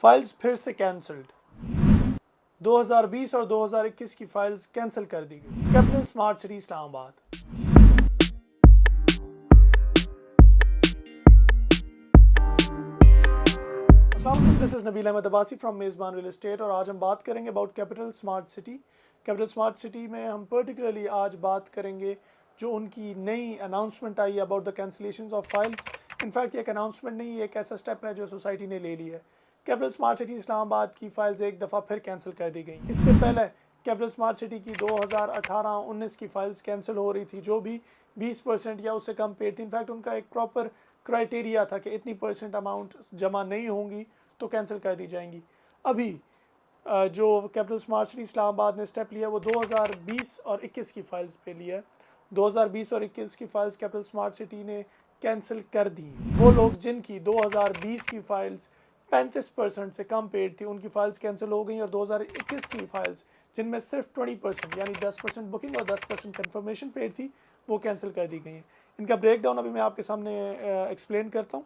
Files फिर से cancelled. 2020 और 2021 की फाइल्स कैंसिल कर दी गई। Capital smart city Islamabad. This is Nabeel Ahmed Abbasi from Mezban real estate और आज हम बात करेंगे about capital smart city. Capital smart city में हम पर्टिकुलरली आज बात करेंगे जो उनकी नई अनाउंसमेंट आई है about the cancellation of files. In fact ये एक अनाउंसमेंट नहीं, एक ऐसा स्टेप है जो सोसाइटी ने ले लिया है। कैपिटल स्मार्ट सिटी इस्लामाबाद की फाइल्स एक दफ़ा फिर कैंसिल कर दी गई। इससे पहले कैपिटल स्मार्ट सिटी की 2018-19 की फाइल्स कैंसिल हो रही थी जो भी 20% या उससे कम पेड थी। इनफैक्ट उनका एक प्रॉपर क्राइटेरिया था कि इतनी % अमाउंट जमा नहीं होंगी तो कैंसिल कर दी जाएंगी। अभी जो कैपिटल स्मार्ट सिटी इस्लामाबाद ने स्टेप लिया वो 2020 और 21 की फ़ाइल्स पे लिया है। 2020 और 21 की फ़ाइल्स कैपिटल स्मार्ट सिटी ने कैंसिल कर दी। वो लोग जिनकी 2020 की फ़ाइल्स 35% से कम पेड थी उनकी फ़ाइल्स कैंसिल हो गई और 2021 की फ़ाइल्स जिनमें सिर्फ 20% यानी 10% बुकिंग और 10% कन्फर्मेशन पेड थी वो कैंसिल कर दी गई हैं। इनका ब्रेक डाउन अभी मैं आपके सामने एक्सप्लेन करता हूँ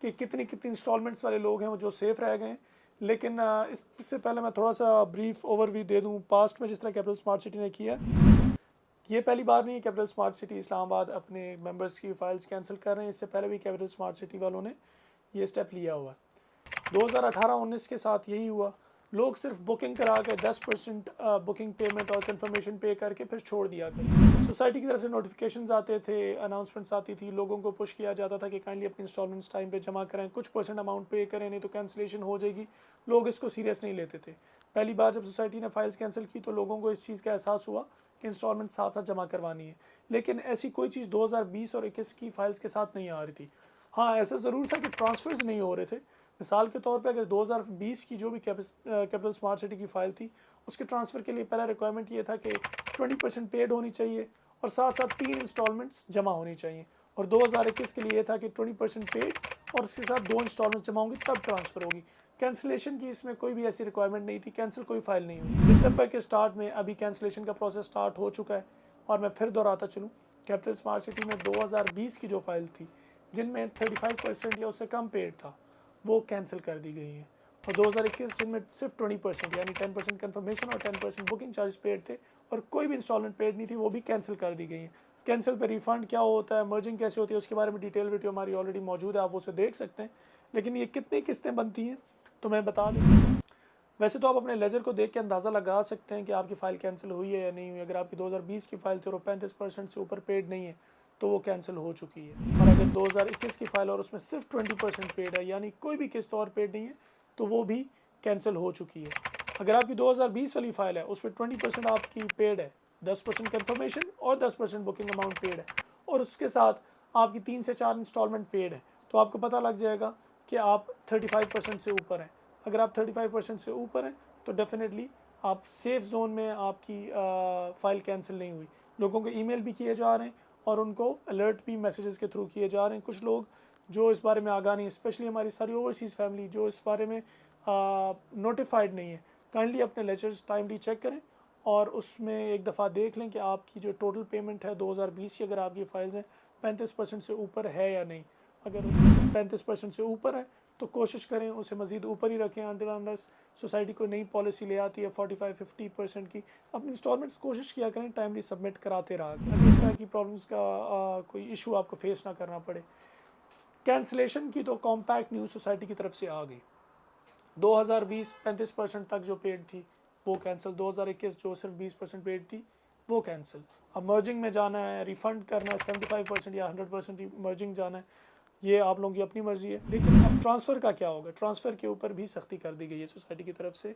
कि कितनी इंस्टॉलमेंट्स वाले लोग हैं वो जो सेफ़ रह गए हैं। लेकिन इससे पहले मैं थोड़ा सा ब्रीफ ओवरव्यू दे दूँ पास्ट में जिस तरह कैपिटल स्मार्ट सिटी ने किया। ये पहली बार नहीं है कैपिटल स्मार्ट सिटी इस्लामाबाद अपने मेंबर्स की फ़ाइल्स कैंसिल कर रहे हैं। इससे पहले भी कैपिटल स्मार्ट सिटी वालों ने ये स्टेप लिया हुआ है। 2018-19 के साथ यही हुआ। लोग सिर्फ बुकिंग करा के 10% बुकिंग पेमेंट और कंफर्मेशन पे करके फिर छोड़ दिया करें। सोसाइटी की तरफ से नोटिफिकेशंस आते थे, अनाउंसमेंट्स आती थी, लोगों को पुश किया जाता था कि काइंडली अपनी इंस्टॉलमेंट्स टाइम पे जमा करें, कुछ % अमाउंट पे करें नहीं तो कैंसिलेशन हो जाएगी। लोग इसको सीरियस नहीं लेते थे। पहली बार जब सोसाइटी ने फाइल्स कैंसिल की तो लोगों को इस चीज़ का एहसास हुआ कि इंस्टॉलमेंट साथ साथ जमा करवानी है। लेकिन ऐसी कोई चीज़ 2020 और 21 की फाइल्स के साथ नहीं आ रही थी। हाँ, ऐसा ज़रूर था कि ट्रांसफ़र्स नहीं हो रहे थे। मिसाल के तौर पे अगर 2020 की जो भी कैपिटल स्मार्ट सिटी की फ़ाइल थी उसके ट्रांसफ़र के लिए पहला रिक्वायरमेंट ये था कि 20% पेड होनी चाहिए और साथ साथ 3 इंस्टॉलमेंट्स जमा होनी चाहिए। और 2021 के लिए ये था कि 20% पेड और उसके साथ 2 इंस्टॉलमेंट्स जमा होंगी तब ट्रांसफ़र होगी। कैंसिलेशन की इसमें कोई भी ऐसी रिक्वायरमेंट नहीं थी, कैंसिल कोई फ़ाइल नहीं हुई। दिसंबर के स्टार्ट में अभी कैंसिलेशन का प्रोसेस स्टार्ट हो चुका है। और मैं फिर दोहराता चलूँ, कैपिटल स्मार्ट सिटी में 2020 की जो फाइल थी जिनमें 35% या उससे कम पेड था वो कैंसिल कर दी गई है। और 2021 जिनमें सिर्फ 20% यानी 10% कन्फर्मेशन और 10% बुकिंग चार्ज पेड थे और कोई भी इंस्टॉलमेंट पेड नहीं थी वो भी कैंसिल कर दी गई है। कैंसिल पे रिफंड क्या होता है, मर्जिंग कैसे होती है, उसके बारे में डिटेल वीडियो हमारी ऑलरेडी मौजूद है, आप उसे देख सकते हैं। लेकिन ये कितनी किस्तें बनती हैं तो मैं बता दूँ। वैसे तो आप अपने लेजर को देख के अंदाज़ा लगा सकते हैं कि आपकी फ़ाइल कैंसिल हुई है या नहीं हुई। अगर आपकी 2020 की फ़ाइल थी और 35% से ऊपर पेड नहीं है तो वो कैंसिल हो चुकी है। और अगर 2021 की फ़ाइल और उसमें सिर्फ 20% पेड है यानी कोई भी किस्त और पेड नहीं है तो वो भी कैंसिल हो चुकी है। अगर आपकी 2020 वाली फ़ाइल है उसमें 20% आपकी पेड है, 10% कन्फर्मेशन और 10% बुकिंग अमाउंट पेड है और उसके साथ आपकी 3 से 4 इंस्टॉलमेंट पेड है तो आपको पता लग जाएगा कि आप 35% से ऊपर हैं। अगर आप 35% से ऊपर हैं तो डेफिनेटली आप सेफ़ जोन में, आपकी फ़ाइल कैंसिल नहीं हुई। लोगों को ईमेल भी किए जा रहे हैं और उनको अलर्ट भी मैसेजेस के थ्रू किए जा रहे हैं। कुछ लोग जो इस बारे में आगाह नहीं, स्पेशली हमारी सारी ओवरसीज़ फैमिली जो इस बारे में नोटिफाइड नहीं है, काइंडली अपने लेजर्स टाइमली चेक करें और उसमें एक दफ़ा देख लें कि आपकी जो टोटल पेमेंट है 2020 की अगर आपकी फ़ाइल्स हैं 35% से ऊपर है या नहीं। अगर 35% से ऊपर है तो कोशिश करें उसे मज़ीद ऊपर ही रखें अंटिल अनलेस सोसाइटी को नई पॉलिसी ले आती है 45-50% की। अपनी इंस्टॉलमेंट्स कोशिश किया करें टाइमली सबमिट कराते रहा करें, इस तरह की प्रॉब्लम्स का कोई इशू आपको फेस ना करना पड़े। कैंसिलेशन की तो कॉम्पैक्ट न्यूज़ सोसाइटी की तरफ से आ गई। 2020 35% तक जो पेड थी वो कैंसिल, 2021 जो सिर्फ 20% पेड थी वो कैंसिल। अब मर्जिंग में जाना है, रिफ़ंड करना है 75% या 100% मर्जिंग जाना है, ये आप लोगों की अपनी मर्ज़ी है। लेकिन अब ट्रांसफ़र का क्या होगा? ट्रांसफ़र के ऊपर भी सख्ती कर दी गई है सोसाइटी की तरफ से।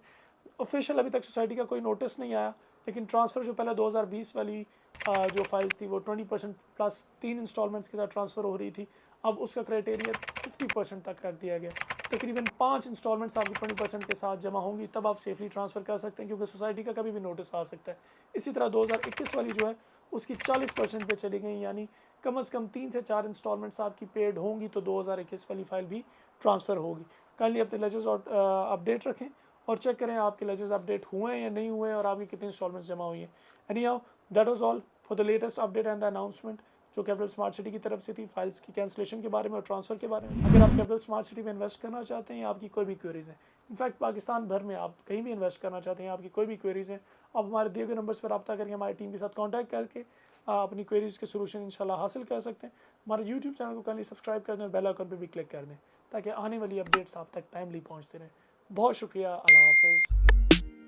ऑफिशियल अभी तक सोसाइटी का कोई नोटिस नहीं आया, लेकिन ट्रांसफ़र जो पहले 2020 वाली जो फाइल्स थी वो 20% प्लस 3 इंस्टॉलमेंट्स के साथ ट्रांसफ़र हो रही थी, अब उसका क्राइटेरिया 50% तक रख दिया गया। तकरीबन 5 इंस्टॉलमेंट्स आपकी 20% के साथ जमा होंगी तब आप सेफली ट्रांसफ़र कर सकते हैं, क्योंकि सोसाइटी का कभी भी नोटिस आ सकता है। इसी तरह 2021 वाली जो है उसकी 40% पे चली गई, यानी कम से कम 3 से 4 इंस्टॉलमेंट्स आपकी पेड होंगी तो 2021 वाली फ़ाइल भी ट्रांसफ़र होगी। काइंडली अपने लेजर्स और अपडेट रखें और चेक करें आपके लेजर्स अपडेट हुए हैं या नहीं हुए और आपकी कितनी इंस्टॉलमेंट्स जमा हुई हैं। Any how that was all for the latest update and the announcement. जो कैपिटल स्मार्ट सिटी की तरफ से थी, फाइल्स की कैंसिलेशन के बारे में और ट्रांसफ़र के बारे में। अगर आप कैपिटल स्मार्ट सिटी में इन्वेस्ट करना चाहते हैं या आपकी कोई भी क्वेरीज़ हैं, इनफैक्ट पाकिस्तान भर में आप कहीं भी इन्वेस्ट करना चाहते हैं, आपकी कोई भी क्वेरीज़ हैं, आप हमारे दिए गए नंबर्स पर रब्ता करके हमारी टीम के साथ कॉन्टैक्ट करके अपनी क्वेरीज़ के सोल्यूशन इंशाल्लाह हासिल कर सकते हैं। हमारे यूट्यूब चैनल को काइंडली सब्सक्राइब कर दें और बेल आइकन पर भी क्लिक कर दें ताकि आने वाली अपडेट्स आप तक टाइमली पहुँचते रहें। बहुत शुक्रिया, अल्लाह हाफ़िज़।